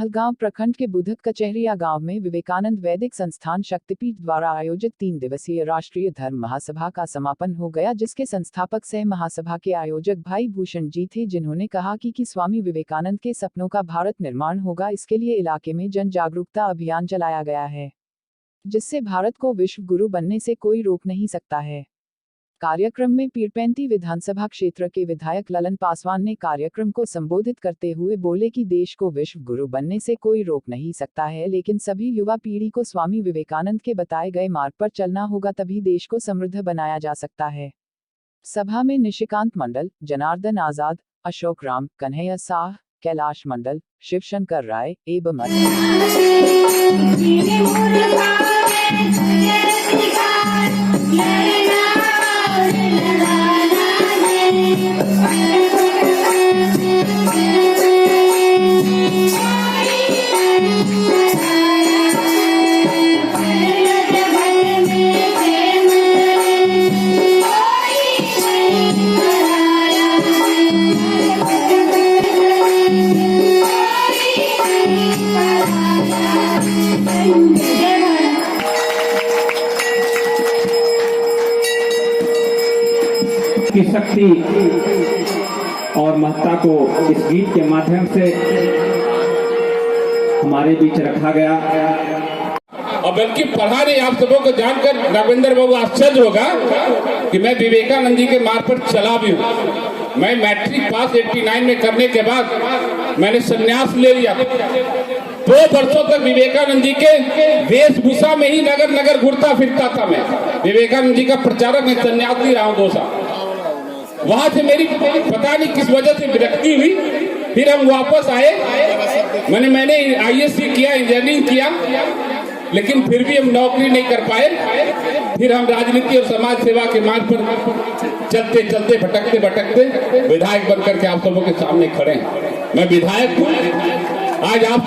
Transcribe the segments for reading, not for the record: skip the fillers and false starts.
कहलगांव प्रखंड के बुधक कचहरिया गांव में विवेकानंद वैदिक संस्थान शक्तिपीठ द्वारा आयोजित 3 दिवसीय राष्ट्रीय धर्म महासभा का समापन हो गया, जिसके संस्थापक सह महासभा के आयोजक भाई भूषण जी थे, जिन्होंने कहा कि स्वामी विवेकानंद के सपनों का भारत निर्माण होगा। इसके लिए इलाके में जन जागरूकता अभियान चलाया गया है, जिससे भारत को विश्व गुरु बनने से कोई रोक नहीं सकता है। कार्यक्रम में पीरपैंती विधानसभा क्षेत्र के विधायक ललन पासवान ने कार्यक्रम को संबोधित करते हुए बोले कि देश को विश्व गुरु बनने से कोई रोक नहीं सकता है, लेकिन सभी युवा पीढ़ी को स्वामी विवेकानंद के बताए गए मार्ग पर चलना होगा, तभी देश को समृद्ध बनाया जा सकता है। सभा में निशिकांत मंडल, जनार्दन आजाद, अशोक राम, कन्हैया साह, कैलाश मंडल, शिवशंकर राय एवं की शक्ति और महत्ता को इस गीत के माध्यम से हमारे बीच रखा गया। और बल्कि पढ़ा नहीं, आप सबों को जानकर राघवेंद्र बाबू आश्चर्य होगा कि मैं विवेकानंद जी के मार्ग पर चला भी हूँ। मैं मैट्रिक पास 89 में करने के बाद मैंने संन्यास ले लिया। 2 वर्षों तक विवेकानंद जी के वेशभूषा में ही नगर नगर घूरता फिरता था। मैं विवेकानंद जी का प्रचारक, मैं संन्यास ले रहा हूँ 2 साल। वहां से मेरी पता नहीं किस वजह से विरक्ति हुई, फिर हम वापस आए। मैंने ISC किया, इंजीनियरिंग किया, लेकिन फिर भी हम नौकरी नहीं कर पाए। फिर हम राजनीति और समाज सेवा के मार्ग पर चलते चलते भटकते भटकते विधायक बनकर के आप सबों के सामने खड़े हैं। मैं विधायक हूँ। आज आप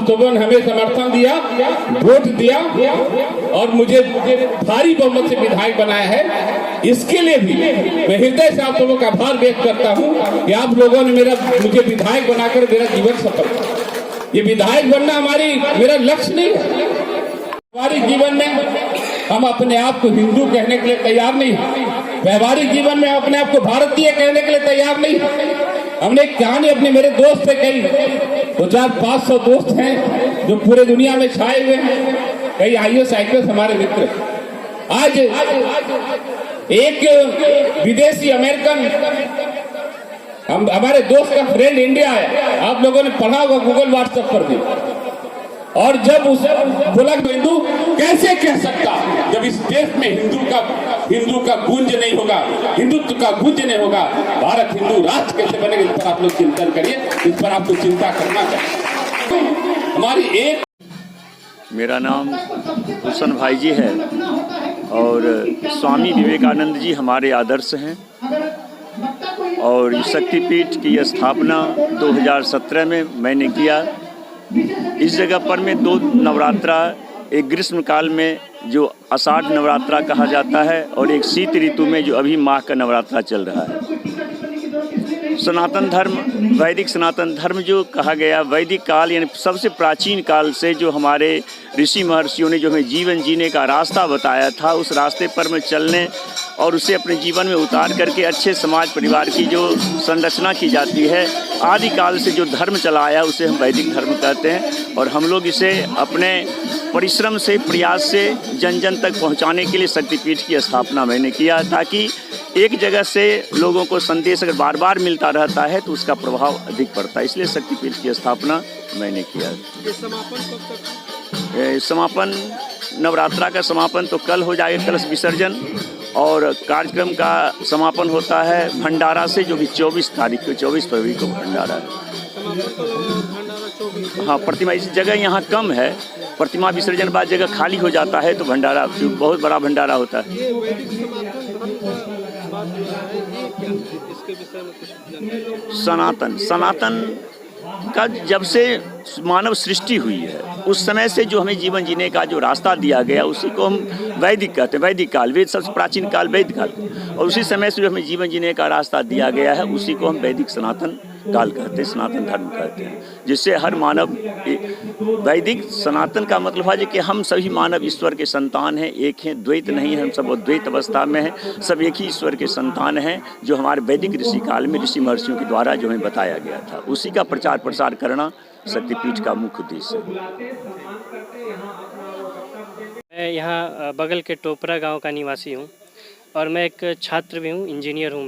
सबों ने हमें समर्थन दिया, वोट दिया और मुझे भारी बहुमत से विधायक बनाया है। इसके लिए भी मैं हृदय से आप सबों का आभार व्यक्त करता हूँ कि आप लोगों ने मुझे विधायक बनाकर मेरा जीवन सफल किया। ये विधायक बनना मेरा लक्ष्य नहीं है। व्यवहारिक जीवन में हम अपने आप को हिंदू कहने के लिए तैयार नहीं है। व्यवहारिक जीवन में अपने आप को भारतीय कहने के लिए तैयार नहीं है। हमने एक कहानी अपने मेरे दोस्त से कही, 400-500 दोस्त हैं जो पूरे दुनिया में छाए हुए हैं, कई IAS हमारे मित्र। आज एक विदेशी अमेरिकन हमारे दोस्त का फ्रेंड इंडिया है, आप लोगों ने पढ़ा होगा गूगल व्हाट्सएप पर भी। और जब उसे बोला हिंदू कैसे कह सकता जब इस देश में हिंदू का गूंज नहीं होगा, हिंदुत्व का गूंज नहीं होगा, भारत हिंदू राष्ट्र कैसे बनेगा? इस पर आप लोग चिंतन करिए, इस पर आपको चिंता करना चाहिए। हमारी एक मेरा नाम भूषण भाई जी है और स्वामी विवेकानंद जी हमारे आदर्श हैं और शक्तिपीठ की स्थापना 2017 में मैंने किया। इस जगह पर में 2 नवरात्रा, एक ग्रीष्म काल में जो आषाढ़ नवरात्रा कहा जाता है और एक शीत ऋतु में जो अभी माह का नवरात्रा चल रहा है। सनातन धर्म, वैदिक सनातन धर्म जो कहा गया, वैदिक काल यानी सबसे प्राचीन काल से जो हमारे ऋषि महर्षियों ने जो हमें जीवन जीने का रास्ता बताया था, उस रास्ते पर में चलने और उसे अपने जीवन में उतार करके अच्छे समाज परिवार की जो संरचना की जाती है, आदिकाल से जो धर्म चला आया उसे हम वैदिक धर्म कहते हैं। और हम लोग इसे अपने परिश्रम से, प्रयास से जन जन तक पहुंचाने के लिए शक्तिपीठ की स्थापना मैंने किया, ताकि एक जगह से लोगों को संदेश अगर बार बार मिलता रहता है तो उसका प्रभाव अधिक पड़ता है। इसलिए शक्तिपीठ की स्थापना मैंने किया। समापन नवरात्रा का समापन तो कल हो जाएगा, कलश विसर्जन, और कार्यक्रम का समापन होता है भंडारा से, जो कि 24 तारीख को, 24 फरवरी को भंडारा है। हाँ, प्रतिमा इस जगह यहाँ कम है, प्रतिमा विसर्जन बाद जगह खाली हो जाता है तो भंडारा बहुत बड़ा भंडारा होता है। सनातन का जब से मानव सृष्टि हुई है उस समय से जो हमें जीवन जीने का जो रास्ता दिया गया उसी को हम वैदिक कहते हैं। वैदिक काल, वेद सबसे प्राचीन काल वैदिक काल, और उसी समय से जो हमें जीवन जीने का रास्ता दिया गया है उसी को हम वैदिक सनातन काल कहते हैं, सनातन धर्म कहते हैं, जिससे हर मानव वैदिक सनातन का मतलब है कि हम सभी मानव ईश्वर के संतान हैं, एक हैं, द्वैत नहीं है, हम सब अद्वैत अवस्था में हैं, सब एक ही ईश्वर के संतान हैं, जो हमारे वैदिक ऋषि काल में ऋषि महर्षियों के द्वारा जो हमें बताया गया था, उसी का प्रचार प्रसार करना शक्तिपीठ का मुख्य उद्देश्य है। मैं यहाँ बगल के टोपरा गांव का निवासी हूँ और मैं एक छात्र भी हूँ, इंजीनियर हूँ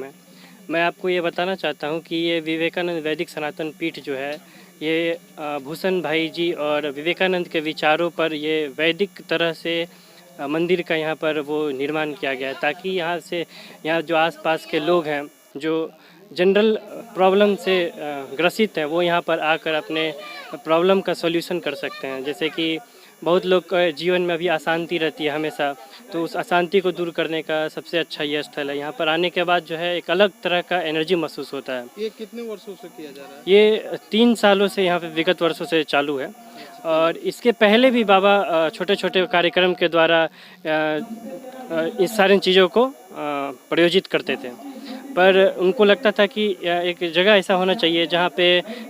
मैं आपको ये बताना चाहता हूँ कि ये विवेकानंद वैदिक सनातन पीठ जो है, ये भूषण भाई जी और विवेकानंद के विचारों पर ये वैदिक तरह से मंदिर का यहाँ पर वो निर्माण किया गया है, ताकि यहाँ जो आसपास के लोग हैं जो जनरल प्रॉब्लम से ग्रसित हैं, वो यहाँ पर आकर अपने प्रॉब्लम का सॉल्यूशन कर सकते हैं। जैसे कि बहुत लोग के जीवन में अभी अशांति रहती है हमेशा, तो उस अशांति को दूर करने का सबसे अच्छा ये स्थल है। यहाँ पर आने के बाद जो है एक अलग तरह का एनर्जी महसूस होता है। ये कितने वर्षों से किया जा रहा है? ये 3 सालों से यहाँ पे विगत वर्षों से चालू है और इसके पहले भी बाबा छोटे छोटे कार्यक्रम के द्वारा इस सारी चीज़ों को प्रयोजित करते थे, पर उनको लगता था कि एक जगह ऐसा होना चाहिए जहाँ पे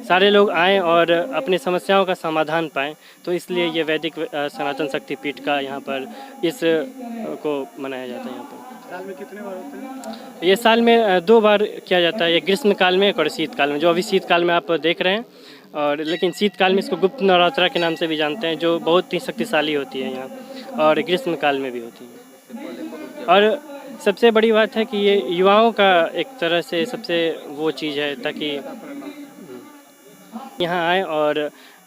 सारे लोग आएँ और अपनी समस्याओं का समाधान पाएँ, तो इसलिए ये वैदिक सनातन शक्तिपीठ का यहाँ पर इस को मनाया जाता है। यहाँ पर साल में कितने बार होते हैं? ये साल में 2 बार किया जाता है, ये ग्रीष्म काल में और शीतकाल में, जो अभी शीतकाल में आप देख रहे हैं, और लेकिन शीतकाल में इसको गुप्त नवरात्रा के नाम से भी जानते हैं, जो बहुत ही शक्तिशाली होती है यहाँ, और ग्रीष्म काल में भी होती है। और सबसे बड़ी बात है कि ये युवाओं का एक तरह से सबसे वो चीज़ है, ताकि यहाँ आए और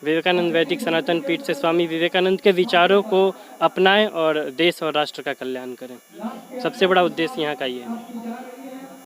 विवेकानंद वैदिक सनातन पीठ से स्वामी विवेकानंद के विचारों को अपनाएं और देश और राष्ट्र का कल्याण करें। सबसे बड़ा उद्देश्य यहाँ का ये है।